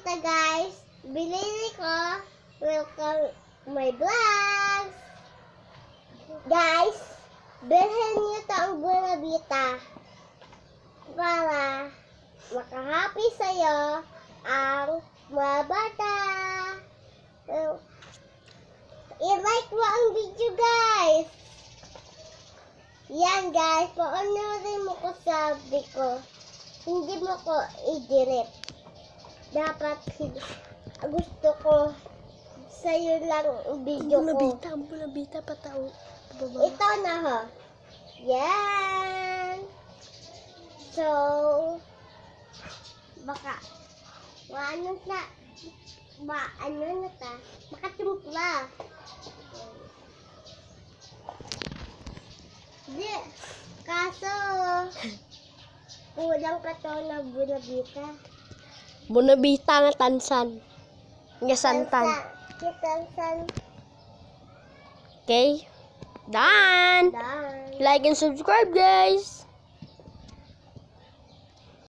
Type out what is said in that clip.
Bonabita guys. Binili ko. Welcome my vlogs. Guys, bilhin niyo to ang Bonabita para makahappy sa'yo ang mga bata. I-like mo ang video guys. Yan guys, paanorin mo ko sabi ko. Hindi mo ko i-delete. Dapat gusto ko sa'yo lang ang video ko. Ang Bonabita patao. Ito na ho. Yan. So, baka, ano na ta? Makatimpla. Di, kaso, kulang ka to na Bonabita. Bonabita nga tansan. Nga santan. Tansan. Okay? Done. Done. Like and subscribe guys.